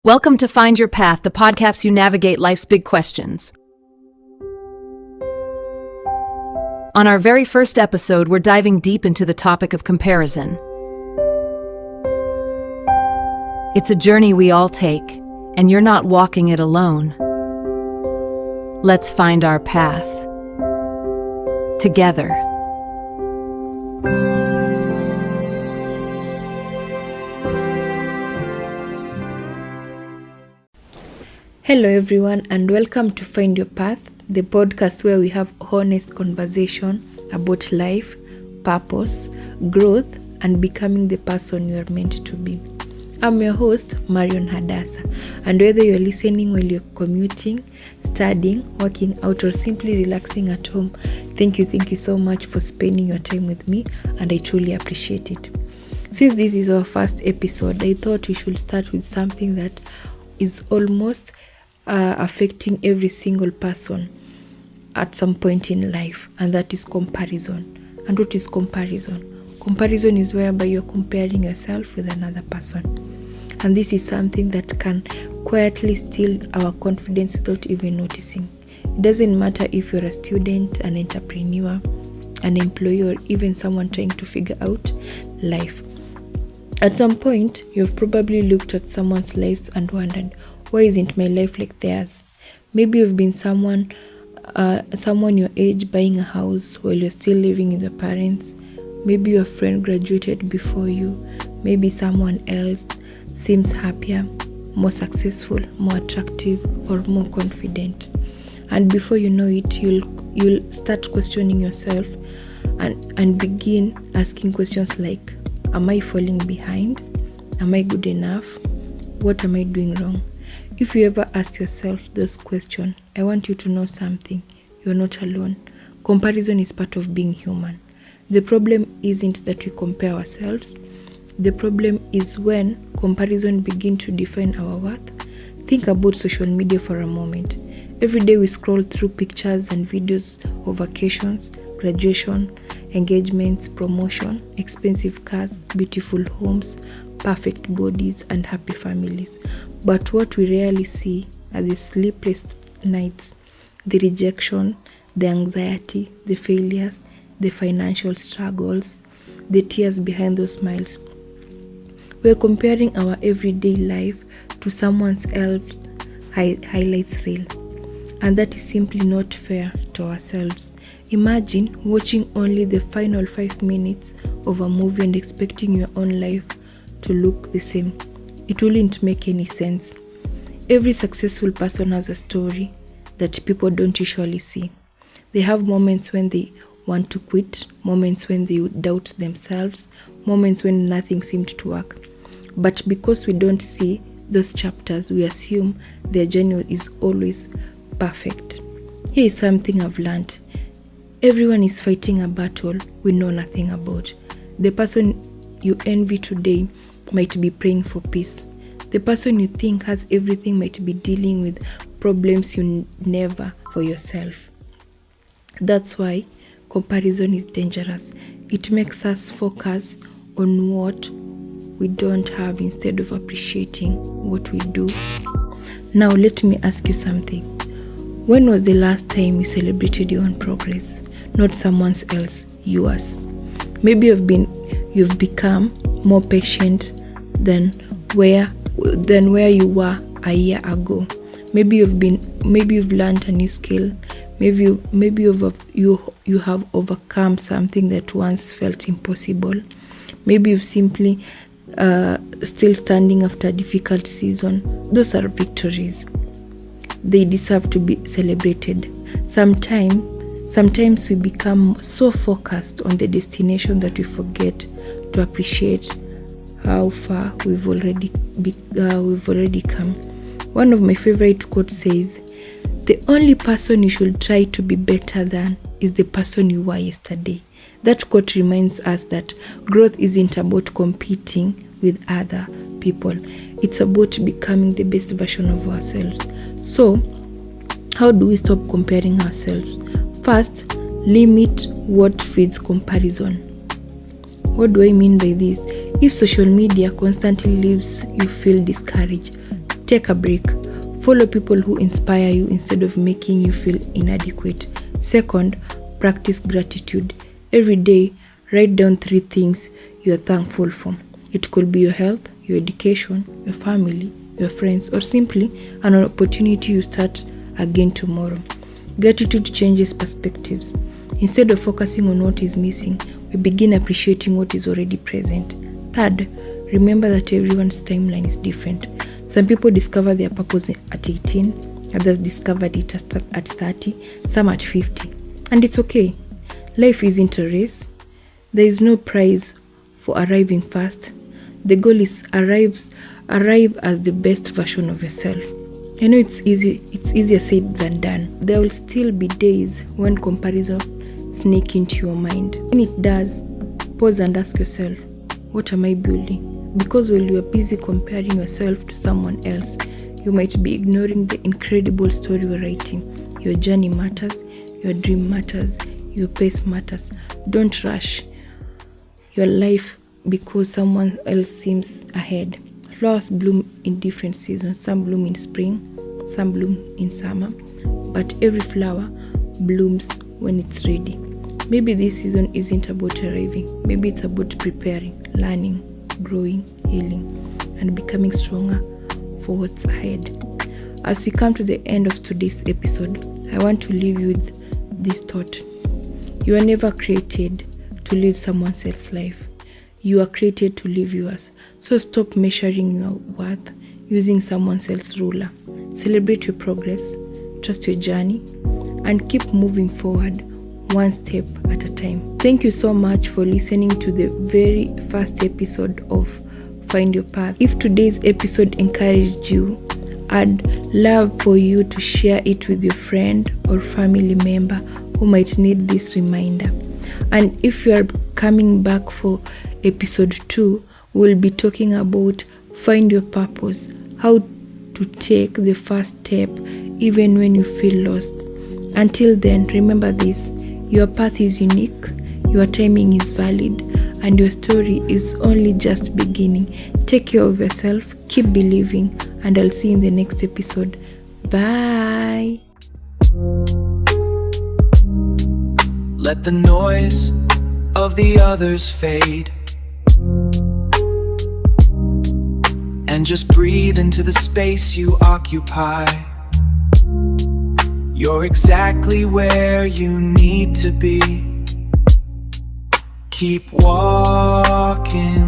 Welcome to Find Your Path, the podcast you navigate life's big questions. On our very first episode, we're diving deep into the topic of comparison. It's a journey we all take, and you're not walking it alone. Let's find our path together. Hello everyone, and welcome to Find Your Path, the podcast where we have honest conversation about life, purpose, growth, and becoming the person you are meant to be. I'm your host, Marion Hadassa, and whether you're listening while you're commuting, studying, working out, or simply relaxing at home, thank you so much for spending your time with me, and I truly appreciate it. Since this is our first episode, I thought we should start with something that is almost affecting every single person at some point in life, and that is comparison. And what is comparison? Comparison is whereby you're comparing yourself with another person, and this is something that can quietly steal our confidence without even noticing. It doesn't matter if you're a student, an entrepreneur, an employee, or even someone trying to figure out life. At some point, you've probably looked at someone's lives and wondered, why isn't my life like theirs? Maybe you've been someone your age buying a house while you're still living with your parents. Maybe your friend graduated before you. Maybe someone else seems happier, more successful, more attractive, or more confident. And before you know it, you'll start questioning yourself and begin asking questions like, am I falling behind? Am I good enough? What am I doing wrong? If you ever asked yourself those questions, I want you to know something. You're not alone. Comparison is part of being human. The problem isn't that we compare ourselves. The problem is when comparison begins to define our worth. Think about social media for a moment. Every day we scroll through pictures and videos of vacations, graduation, engagements, promotion, expensive cars, beautiful homes, perfect bodies, and happy families. But what we rarely see are the sleepless nights, the rejection, the anxiety, the failures, the financial struggles, the tears behind those smiles. We're comparing our everyday life to someone else's highlights reel, and that is simply not fair to ourselves. Imagine watching only the final 5 minutes of a movie and expecting your own life to look the same. It wouldn't make any sense. Every successful person has a story that people don't usually see. They have moments when they want to quit, moments when they doubt themselves, moments when nothing seemed to work. But because we don't see those chapters, we assume their journey is always perfect. Here is something I've learned. Everyone is fighting a battle we know nothing about. The person you envy today might be praying for peace. The person you think has everything might be dealing with problems you never for yourself. That's why comparison is dangerous. It makes us focus on what we don't have instead of appreciating what we do. Now let me ask you something. When was the last time you celebrated your own progress? Not someone else, yours. Maybe you've become more patient than where you were a year ago. Maybe you've learned a new skill. Maybe you have overcome something that once felt impossible. Maybe you've simply still standing after a difficult season. Those are victories. They deserve to be celebrated. Sometimes we become so focused on the destination that we forget to appreciate how far we've already come. One of my favorite quotes says, "The only person you should try to be better than is the person you were yesterday." That quote reminds us that growth isn't about competing with other people. It's about becoming the best version of ourselves. So, how do we stop comparing ourselves? First, limit what feeds comparison. What do I mean by this? If social media constantly leaves you feel discouraged, Take a break. Follow people who inspire you instead of making you feel inadequate. Second, practice gratitude. Every day, write down 3 things you are thankful for. It could be your health, your education, your family, your friends, or simply an opportunity to start again tomorrow. Gratitude changes perspectives. Instead of focusing on what is missing, we begin appreciating what is already present. Third, remember that everyone's timeline is different. Some people discover their purpose at 18, others discovered it at 30, some at 50. And it's okay. Life isn't a race. There is no prize for arriving fast. The goal is arrive as the best version of yourself. I know it's easier said than done. There will still be days when comparison sneaks into your mind. When it does, pause and ask yourself, what am I building? Because while you are busy comparing yourself to someone else, you might be ignoring the incredible story you're writing. Your journey matters, your dream matters, your pace matters. Don't rush your life because someone else seems ahead. Flowers bloom in different seasons. Some bloom in spring, some bloom in summer, but every flower blooms when it's ready. Maybe this season isn't about arriving. Maybe it's about preparing, learning, growing, healing, and becoming stronger for what's ahead. As we come to the end of today's episode, I want to leave you with this thought. You are never created to live someone else's life. You are created to live yours. So stop measuring your worth using someone else's ruler. Celebrate your progress, trust your journey, and keep moving forward one step at a time. Thank you so much for listening to the very first episode of Find Your Path. If today's episode encouraged you, I'd love for you to share it with your friend or family member who might need this reminder. And if you are coming back for episode 2, we'll be talking about find your purpose, how to take the first step even when you feel lost. Until then, remember this, your path is unique, your timing is valid, and your story is only just beginning. Take care of yourself, keep believing, and I'll see you in the next episode. Bye. Let the noise of the others fade, and just breathe into the space you occupy. You're exactly where you need to be. Keep walking,